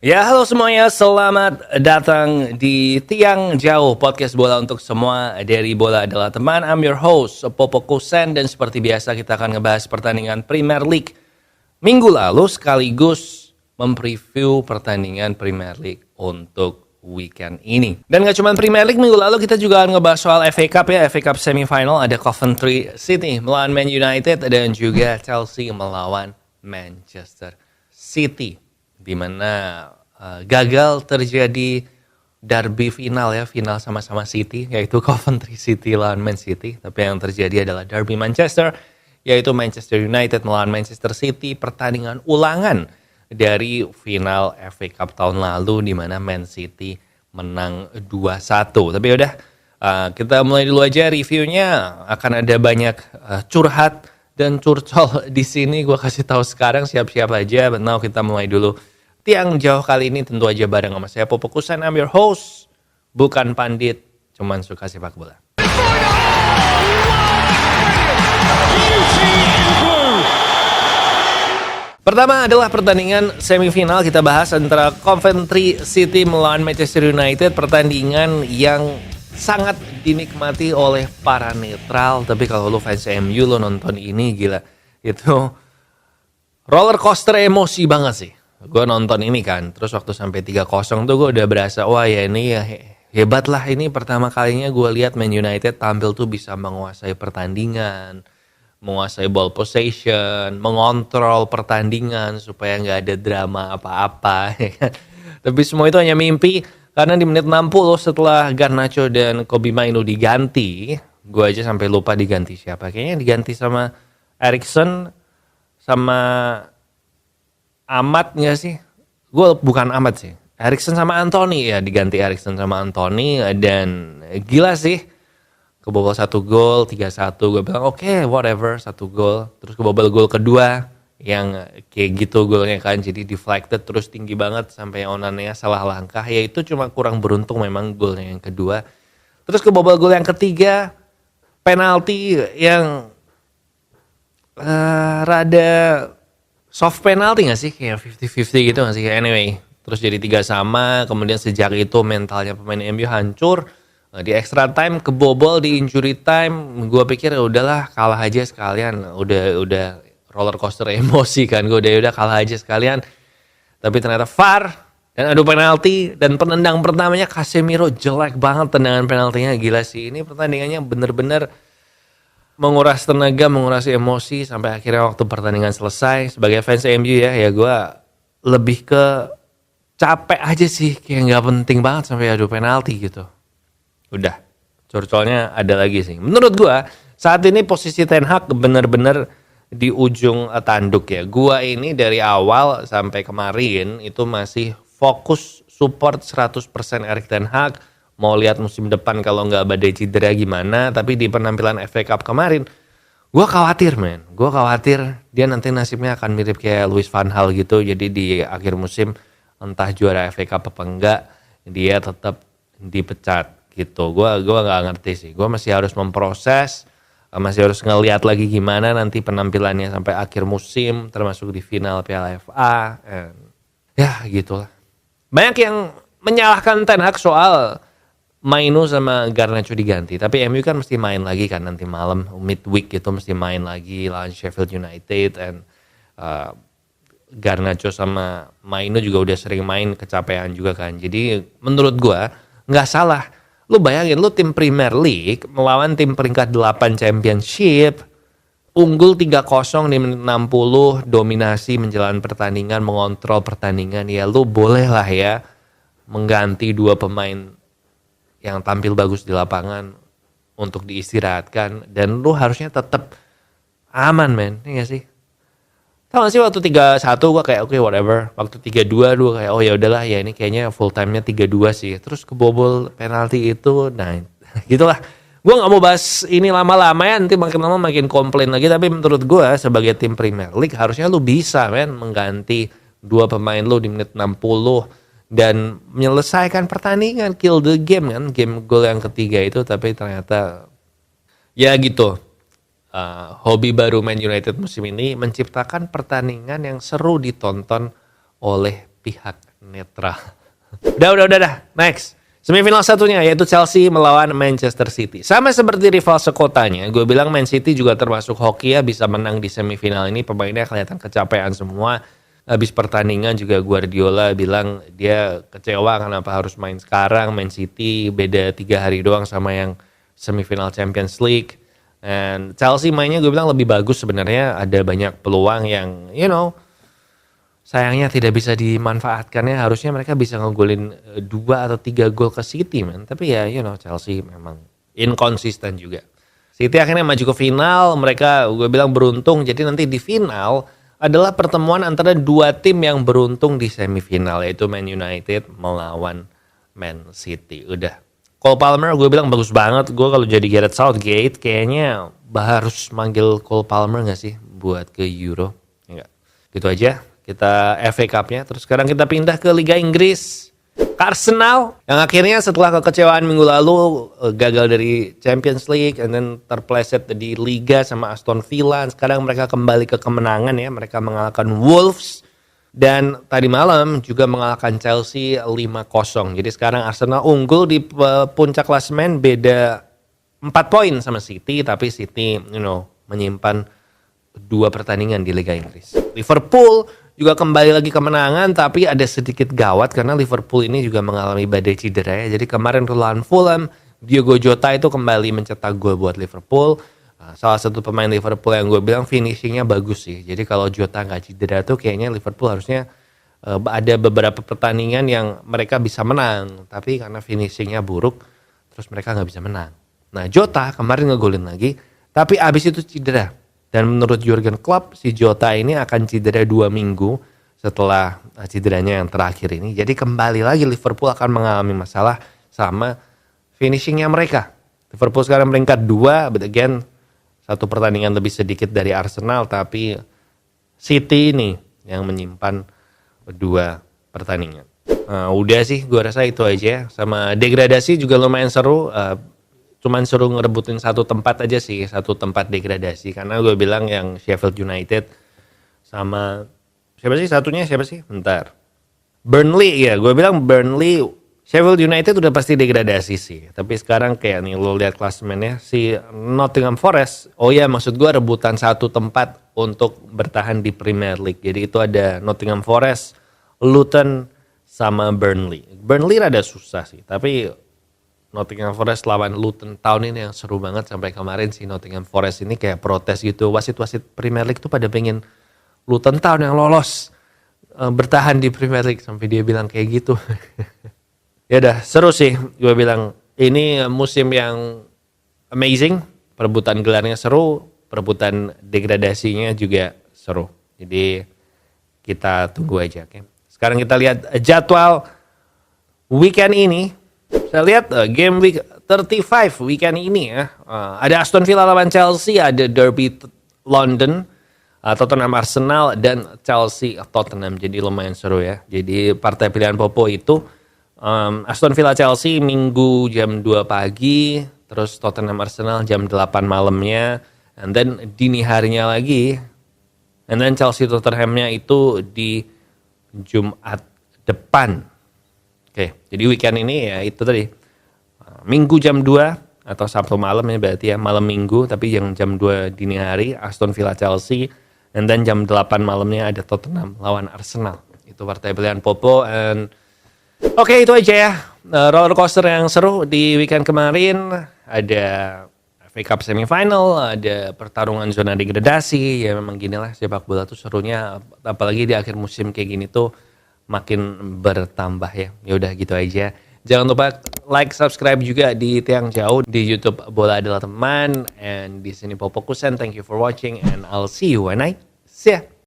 Ya, halo semuanya. Selamat datang di Tiang Jauh, podcast bola untuk semua. Dari Bola adalah teman. I'm your host, Popo Kusen. Dan seperti biasa kita akan ngebahas pertandingan Premier League minggu lalu sekaligus mempreview pertandingan Premier League untuk weekend ini. Dan gak cuma Premier League, minggu lalu kita juga akan ngebahas soal FA Cup ya. FA Cup semifinal ada Coventry City melawan Man United dan juga Chelsea melawan Manchester City. Di mana gagal terjadi derby final ya, final sama-sama City, yaitu Coventry City lawan Man City. Tapi yang terjadi adalah derby Manchester, yaitu Manchester United melawan Manchester City, pertandingan ulangan dari final FA Cup tahun lalu di mana Man City menang 2-1. Tapi udah, kita mulai dulu aja reviewnya. Akan ada banyak curhat dan curcol di sini. Gue kasih tahu sekarang, siap-siap aja. But now kita mulai dulu. Tiang Jauh kali ini tentu aja bareng sama saya Popo Kusen. I'm your host, bukan pandit, cuman suka sepak bola. Pertama adalah pertandingan semifinal, kita bahas antara Coventry City melawan Manchester United. Pertandingan yang sangat dinikmati oleh para netral. Tapi kalau lu fans MU, lu nonton ini gila, itu roller coaster emosi banget sih. Gue nonton ini kan, terus waktu sampai 3-0 tuh gue udah berasa, wah ya ini ya hebat lah. Ini pertama kalinya gue lihat Man United tampil tuh bisa menguasai pertandingan, menguasai ball possession, mengontrol pertandingan supaya nggak ada drama apa-apa. Tapi semua itu hanya mimpi, karena di menit 60 setelah Garnacho dan Kobbie Mainoo diganti, gue aja sampai lupa diganti siapa. Kayaknya diganti sama Eriksen sama Ahmad nggak sih? Gue bukan Ahmad sih. Eriksen sama Anthony ya, diganti Eriksen sama Anthony. Dan gila sih, kebobol 1 gol, 3-1. Gue bilang oke, whatever, 1 gol. Terus kebobol gol kedua yang kayak gitu golnya kan, jadi deflected terus tinggi banget sampai Onana salah langkah. Ya itu cuma kurang beruntung memang golnya yang kedua. Terus kebobol gol yang ketiga, penalti yang rada soft penalti gak sih? Kayak 50-50 gitu gak sih? Anyway, terus jadi 3-3. Kemudian sejak itu mentalnya pemain MU hancur. Di extra time kebobol, di injury time, gue pikir udahlah kalah aja sekalian. Udah roller coaster emosi kan. Gue udah kalah aja sekalian. Tapi ternyata VAR dan adu penalti. Dan penendang pertamanya Casemiro jelek banget tendangan penaltinya. Gila sih, ini pertandingannya bener-bener menguras tenaga, menguras emosi sampai akhirnya waktu pertandingan selesai. Sebagai fans MU ya gue lebih ke capek aja sih, kayak nggak penting banget sampai adu penalti gitu. Udah, curcolnya ada lagi sih. Menurut gue saat ini posisi Ten Hag bener-bener di ujung tanduk ya. Gue ini dari awal sampai kemarin itu masih fokus support 100% Erik Ten Hag. Mau lihat musim depan kalau nggak badai cedera gimana. Tapi di penampilan FA Cup kemarin, gue khawatir men. Gue khawatir dia nanti nasibnya akan mirip kayak Louis van Gaal gitu. Jadi di akhir musim entah juara FA Cup apa enggak, dia tetap dipecat gitu. Gue nggak ngerti sih. Gue masih harus memproses, masih harus ngelihat lagi gimana nanti penampilannya sampai akhir musim, termasuk di final Piala FA. Ya gitulah. Banyak yang menyalahkan Ten Hag soal Mainoo sama Garnacho diganti, tapi MU kan mesti main lagi kan nanti malam midweek gitu, mesti main lagi lawan Sheffield United. Dan Garnacho sama Mainoo juga udah sering main, kecapean juga kan. Jadi menurut gua nggak salah. Lu bayangin, lu tim Premier League melawan tim peringkat 8 Championship, unggul 3-0 di menit 60, dominasi menjalani pertandingan, mengontrol pertandingan. Ya lu boleh lah ya mengganti 2 pemain yang tampil bagus di lapangan untuk diistirahatkan, dan lu harusnya tetap aman men, iya gak sih? Tahu gak sih waktu 3-1 gue kayak oke, whatever. Waktu 3-2 gue kayak oh ya udahlah ya, ini kayaknya full time-nya 3-2 sih. Terus kebobol penalti itu, nah gitulah. Gue nggak mau bahas ini lama-lama ya, nanti makin lama makin komplain lagi. Tapi menurut gue sebagai tim Premier League harusnya lu bisa men mengganti 2 pemain lu di menit 60 dan menyelesaikan pertandingan, kill the game kan, game gol yang ketiga itu. Tapi ternyata ya gitu. Hobi baru Man United musim ini menciptakan pertandingan yang seru ditonton oleh pihak Netral. Udah. Next. Semifinal satunya yaitu Chelsea melawan Manchester City. Sama seperti rival sekotanya, gue bilang Man City juga termasuk hoki ya, bisa menang di semifinal ini. Pemainnya kelihatan kecapean semua. Habis pertandingan juga Guardiola bilang dia kecewa kenapa harus main sekarang. Man City beda 3 hari doang sama yang semifinal Champions League. And Chelsea mainnya gue bilang lebih bagus sebenarnya. Ada banyak peluang yang sayangnya tidak bisa dimanfaatkan ya. Harusnya mereka bisa ngegolin 2 atau 3 gol ke City, man. Tapi ya, Chelsea memang inkonsisten juga. City akhirnya maju ke final. Mereka, gue bilang beruntung. Jadi nanti di final adalah pertemuan antara 2 tim yang beruntung di semifinal. Yaitu Man United melawan Man City. Udah. Cole Palmer gue bilang bagus banget. Gue kalau jadi Gareth Southgate kayaknya harus manggil Cole Palmer gak sih buat ke Euro? Enggak. Gitu aja. Kita FA Cup-nya. Terus sekarang kita pindah ke Liga Inggris. Arsenal yang akhirnya setelah kekecewaan minggu lalu gagal dari Champions League and then terpleset di Liga sama Aston Villa. Sekarang mereka kembali ke kemenangan ya. Mereka mengalahkan Wolves dan tadi malam juga mengalahkan Chelsea 5-0. Jadi sekarang Arsenal unggul di puncak klasemen, beda 4 poin sama City, tapi City menyimpan 2 pertandingan di Liga Inggris. Liverpool juga kembali lagi kemenangan, tapi ada sedikit gawat karena Liverpool ini juga mengalami badai cedera ya. Jadi kemarin lawan Fulham, Diogo Jota itu kembali mencetak gol buat Liverpool. Salah satu pemain Liverpool yang gue bilang finishingnya bagus sih. Jadi kalau Jota nggak cedera tuh kayaknya Liverpool harusnya ada beberapa pertandingan yang mereka bisa menang. Tapi karena finishingnya buruk, terus mereka nggak bisa menang. Nah Jota kemarin ngegolin lagi, tapi abis itu cedera. Dan menurut Jurgen Klopp, si Jota ini akan cedera 2 minggu setelah cederanya yang terakhir ini. Jadi kembali lagi Liverpool akan mengalami masalah sama finishingnya mereka. Liverpool sekarang peringkat 2, but again 1 pertandingan lebih sedikit dari Arsenal, tapi City ini yang menyimpan 2 pertandingan. Udah sih, gue rasa itu aja. Sama degradasi juga lumayan seru. Cuman suruh ngerebutin 1 tempat aja sih, 1 tempat degradasi. Karena gue bilang yang Sheffield United sama siapa sih? Bentar. Burnley ya, gue bilang Burnley. Sheffield United udah pasti degradasi sih. Tapi sekarang kayak nih lo lihat klasemennya si Nottingham Forest. Oh ya maksud gue rebutan 1 tempat untuk bertahan di Premier League. Jadi itu ada Nottingham Forest, Luton sama Burnley. Burnley rada susah sih. Tapi Nottingham Forest lawan Luton tahun ini yang seru banget. Sampai kemarin si Nottingham Forest ini kayak protes gitu. Wasit-wasit Premier League tuh pada pengen Luton Town yang lolos bertahan di Premier League. Sampai dia bilang kayak gitu. Ya udah seru sih, gue bilang ini musim yang amazing, perebutan gelarnya seru, perebutan degradasinya juga seru. Jadi kita tunggu aja. Okay? Sekarang kita lihat jadwal weekend ini. Saya lihat game week 35 weekend ini ya. Ada Aston Villa lawan Chelsea, ada Derby London, Tottenham Arsenal dan Chelsea Tottenham. Jadi lumayan seru ya. Jadi partai pilihan Popo itu Aston Villa Chelsea Minggu jam 2 pagi, terus Tottenham Arsenal jam 8 malamnya, and then dini harinya lagi, and then Chelsea Tottenhamnya itu di Jumat depan. Oke, jadi weekend ini ya itu tadi, Minggu jam 2 atau Sabtu malam ya berarti ya, malam Minggu, tapi yang jam 2 dini hari Aston Villa Chelsea, and then jam 8 malamnya ada Tottenham lawan Arsenal. Itu partai pilihan Popo, and oke, itu aja ya. Roller coaster yang seru di weekend kemarin. Ada FA Cup semifinal, ada pertarungan zona degradasi. Ya memang gini lah sepak bola tuh serunya. Apalagi di akhir musim kayak gini tuh makin bertambah ya. Ya udah gitu aja. Jangan lupa like, subscribe juga di Tiang Jauh di YouTube Bola Adalah Teman. And di sini Popo Kusen. Thank you for watching and I'll see you when I see ya.